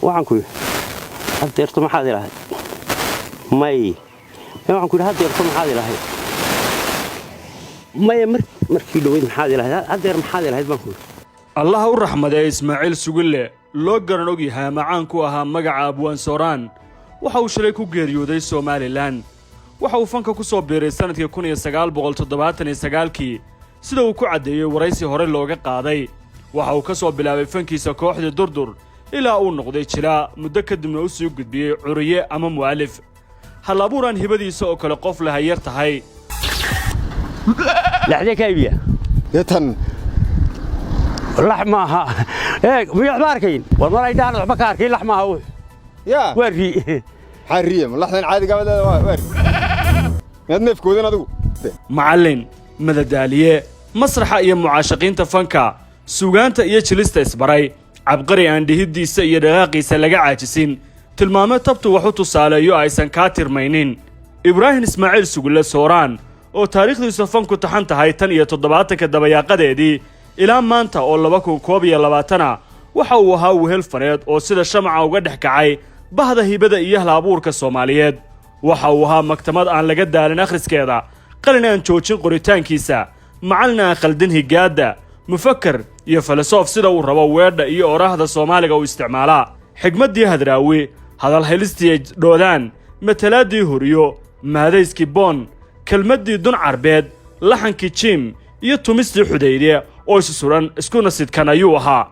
waxaan ku hadeerto maxaad ilaahay may waxaan ku hadeerto maxaad ilaahay may markii dhaweyd maxaad ilaahay hadeer maxaad ilaahay baan ku الله الرحمة إسماعيل سجلة لوجر نوجيها معان كوها مجا أبوان سوران وحاو شريكو جيريودي سومالي لان وحاو فانكا كوسو بيري سنة يكون يسجال بغل تضباطن يسجال كي سيدو كو عدي ورئيسي هوري لوجا قاضي وحاو كسو بلاوي فانكي ساكوح دي دردر إلى أول نقضي تشلا مدكد من أوسيو قد بي عرية أما مؤلف هالابوران هبدي سو كلا قفل هايرتهاي لحدي كايبيا يتن لحمها ايه مي اخباركين والله يدان وحبا كاركين لحمها هو يا وري حريم لحظه عادي قبل وري يدنف كودن ادو معلن مدداليه مسرح iyo mucaashaqiinta fanka suugaanta iyo jilista isbaray cabqari aan dhihdiisa iyo dhaqaaqiisa laga caajisin tilmaamo tabtu wuxuu tusaaleeyo aysan ka tirmaynin Ibrahim Ismaaciil Sugulle Sooraan oo taariikhdiisa fanku taxan tahay tan iyo 70ka dabayaaqadeedii ilaa maanta oo 2022 waxa uu ahaa wehel fareed oo sida shamca uga dhex kacay bahda hibada iyo hal-abuurka Soomaaliyeed waxa uu ahaa maktamad aan laga daalin akhriskeeda qalin aan joojin qoritaankiisa macalna khaldin higaada mufakkar iyo filosof sida uu rabo weedha iyo oraahda Soomaaliga uu isticmaalaa xigmadii hadraawi hadal helistii doodaan matalaadii horiyo maadayski boon kelmadii dun carbeed laxankii jim iyo tumistii xudaydiya oo suran isku nasidkan ayuu ahaa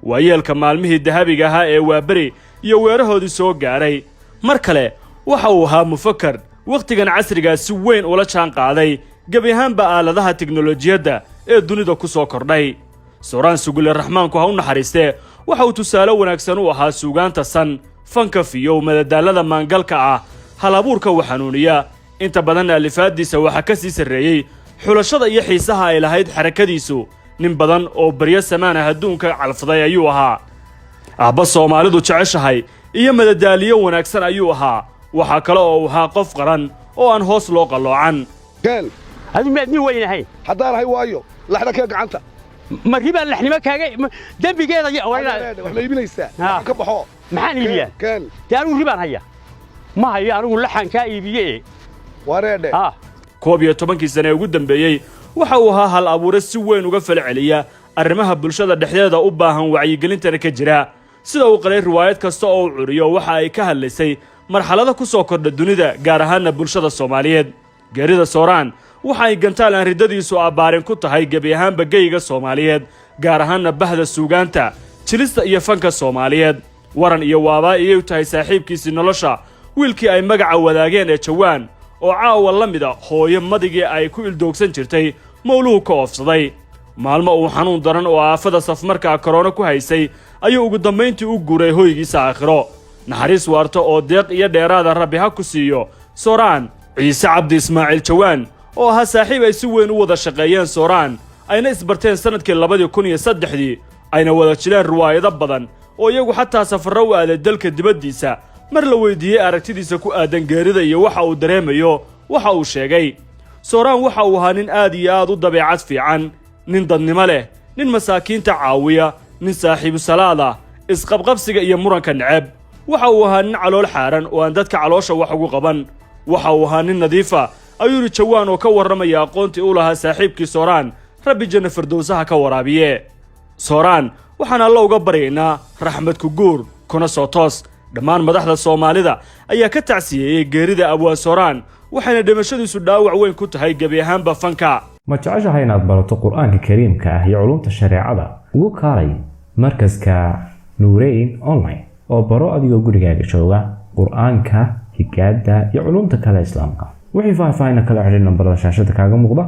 waayeelka maalmihii dahabiga ahaa ee waabari iyo weerahoodii soo gaaray mar kale waxa uu ahaa mufakkar waqtigan casriga si weyn ula jaan qaaday gabi ahaanba aaladaha tiknoolajiyadda ee dunida ku soo kordhay Sooraan Sugulle Raxmaanku ha u naxariistee waxa uu tusaale wanaagsan u ahaa suugaanta san fanka fiyo madadaalada maangalka ah hal-abuurka waxanuuniya inta badan alifaadiisa waxa ka sii sareeyay xulashada iyo xiisaha ay lahayd xarakadiisu nin badan oo baryo samaan ah adduunka calfaday ayuu ahaa aabba Soomaalidu jeceshahay iyo madadaaliyo wanaagsan ayuu ahaa waxa kale oo uu ahaa qof qaran oo aan hoos loo qaloocan كان هذه مدني وين هي حضار هي وايو لحنا كا غعنتا ما ريبا لحنما كاغا دنبيgeeda iyo ولا wax ma iibinaysaa ka baxo maxaan iibiyaa كان taanu ribaan haya ma hayo anigu laxan ka iibiyay wareede koob iyo 10 sano ugu dambeeyay waxa uu ahaa hal abuure si weyn uga falceliya arrimaha bulshada dhexdeeda u baahan wacyigelinta ka jira sida uu qalay riwaayad kasta oo curiyo waxa ay ka hadlaysay marxalada ku soo kordha dunida gaar ahaan bulshada Soomaaliyeed geerida Sooraan waxa ay gantaal aan ridadiisu abaarin ku tahay gabi ahaan bagayga Soomaaliyeed gaar ahaan bahda suugaanta jilista iyo fanka Soomaaliyeed waran iyo waaba iyo tahay saaxiibkiisa nolosha wiilkii ay magaca wadaageen ee Jawaan oo caawa la mid ah hooyo madigii ay ku ildoogsan jirtay mawluhu ka oofsaday maalmo uu xanuun daran oo aafada safmarka corona ku haysay ayuu ugu dambeyntii u guuray hoygiisa aakhiro naxariis waarto oo deeq iyo dheeraada rabbi ha ku siiyo Sooraan Ciise Cabdi Ismaaciil Jawaan oo ahaa saaxiib ay si weyn u wada shaqeeyeen Sooraan ayna isbarteen sanadkii 2003 ayna wada jireen riwaayado badan oo iyagu xataa safarro u aaday dalka dibadiisa mar la weydiiyay aragtidiisa ku aadan geerida iyo waxa uu dareemayo waxa uu sheegay Sooraan waxa uu ahaa nin aad iyo aad u dabeecad fiican nin dadnimo leh nin masaakiinta caawiya nin saaxiib salaada isqabqabsiga iyo muranka nacab waxa uu ahaa nin calool xaaran oo aan dadka caloosha wax ugu qaban waxa uu ahaa nin nadiifa ayuu Jawaan oo ka waramaya aqoontii uu lahaa saaxiibkii Sooraan rabbi janna firdawsaha ka waraabiye Sooraan waxaan alla uga baryaynaa raxmad ku guur kuna soo toos dhammaan madaxda Soomaalida ayaa ka tacsiyay geerida Abwaan Sooraan waxayna dhimashadiisu dhaawac weyn ku tahay gabi ahaanba fanka ma jeceshahay inaad barato quraanka kariimka ah iyo culumta shariicada ugu kaalay markaska Nuurayn online oo baro adigoo gurigaaga jooga quraanka higaada iyo culumta kale islaamka wixii faahfaahin kala xiriir nambarada shaashada kaaga muuqda